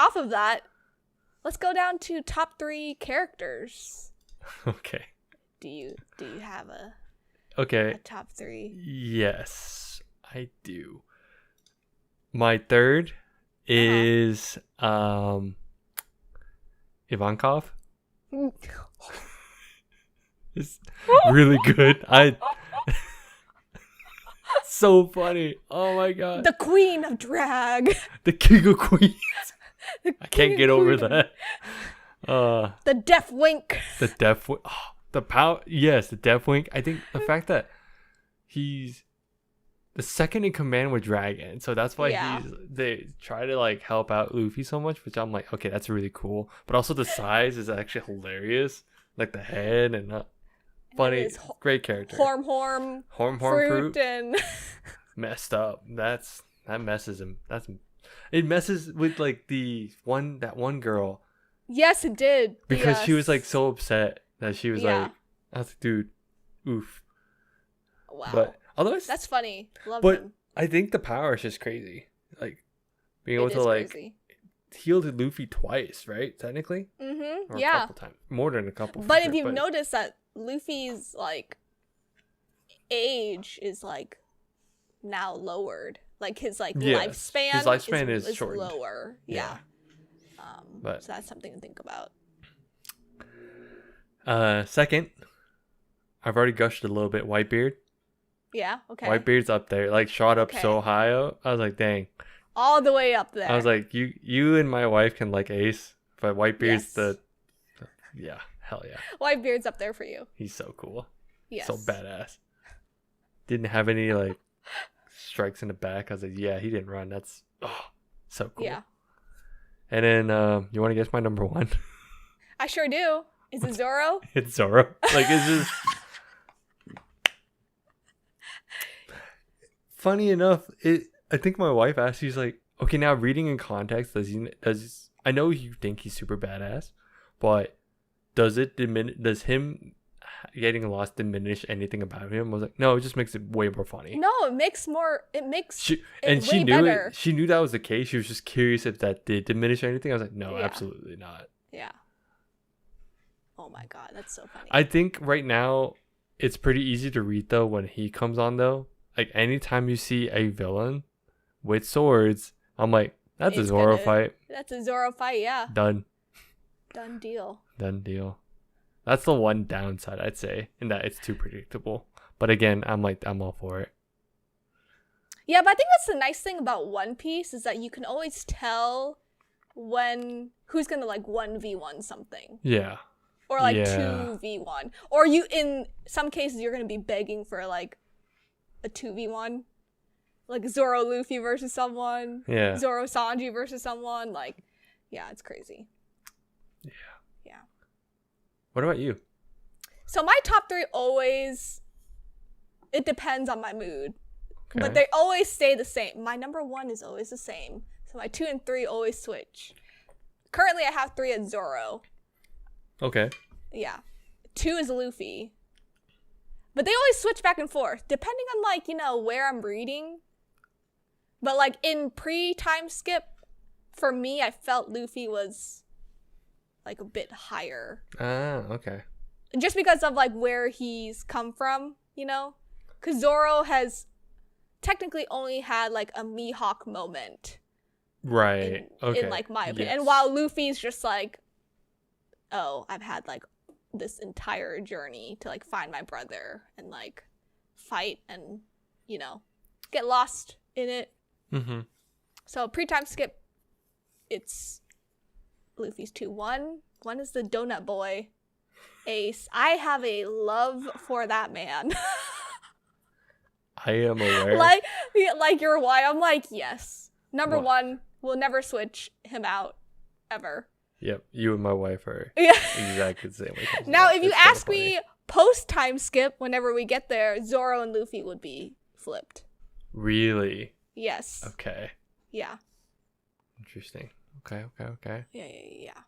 off of that, let's go down to top 3 characters. Okay. Do you have a top 3? Yes, I do. My third is Ivankov. It's really good. So funny. Oh my god. The queen of drag. The king of queens. I can't get over that. The deaf wink. The deaf wink. Oh, the power. Yes, the deaf wink. I think the fact that he's the second in command with Dragon, so that's why they try to like help out Luffy so much, which I'm like, okay, that's really cool. But also the size is actually hilarious, like the head and funny, great character. Horm fruit and messed up. That messes him. It messes with like that one girl. Yes, it did. Because she was like so upset that she was like, I was like, dude, oof. Wow. But otherwise, that's funny. Love him. I think the power is just crazy. Like being able to like heal Luffy twice, right? Technically. Mm-hmm. Or a couple times. More than a couple. But if you've noticed that Luffy's like age is like now lowered. Like his like lifespan. His lifespan is shortened. Lower. Yeah. But so that's something to think about. Second, I've already gushed a little bit. Whitebeard. Yeah. Okay. Whitebeard's up there. Like shot up so high. I was like, dang. All the way up there. I was like, you and my wife can like Ace, but Whitebeard's hell yeah. Whitebeard's up there for you. He's so cool. Yes. So badass. Didn't have any like strikes in the back. I was like, yeah, he didn't run. That's so cool. Yeah. And then you want to guess my number 1? I sure do. Is it Zoro? It's Zoro. Like it's just funny enough. I think my wife asked, she's like, okay, now reading in context, I know you think he's super badass, but does him getting lost diminish anything about him? I was like, no, it just makes it way more funny. No, it makes she way knew better. it. She knew that was the case. She was just curious if that did diminish anything. I was like, no, absolutely not. Yeah. Oh my god, that's so funny. I think right now it's pretty easy to read though when he comes on though. Like anytime you see a villain with swords, I'm like, that's a Zoro fight. That's a Zoro fight, yeah. Done deal. That's the one downside I'd say, in that it's too predictable. But again, I'm all for it. Yeah, but I think that's the nice thing about One Piece is that you can always tell who's gonna like 1v1 something. Yeah. Or like 2v1. Or in some cases you're gonna be begging for like a 2v1. Like Zoro Luffy versus someone. Yeah. Zoro Sanji versus someone. Like, yeah, it's crazy. Yeah. Yeah. What about you? So my top 3 always, it depends on my mood. Okay. But they always stay the same. My number 1 is always the same. So my 2 and 3 always switch. Currently I have 3 at Zoro. Okay. Yeah. 2 is Luffy. But they always switch back and forth, depending on like, where I'm reading. But like in pre-time skip, for me, I felt Luffy was like a bit higher. Ah, okay. Just because of like where he's come from, Because Zoro has technically only had like a Mihawk moment. Right. In like my opinion. Yes. And while Luffy's just like, oh, I've had like this entire journey to like find my brother and like fight and, get lost in it. Mm-hmm. So pre-time skip, it's Luffy's 2. One is the donut boy, Ace. I have a love for that man. I am aware. Like your why. I'm like, yes. Number 1, we'll never switch him out ever. Yep, you and my wife are exactly the same. Now, if you ask me post-time skip, whenever we get there, Zoro and Luffy would be flipped. Really? Yes. Okay. Yeah. Interesting. Okay. Yeah.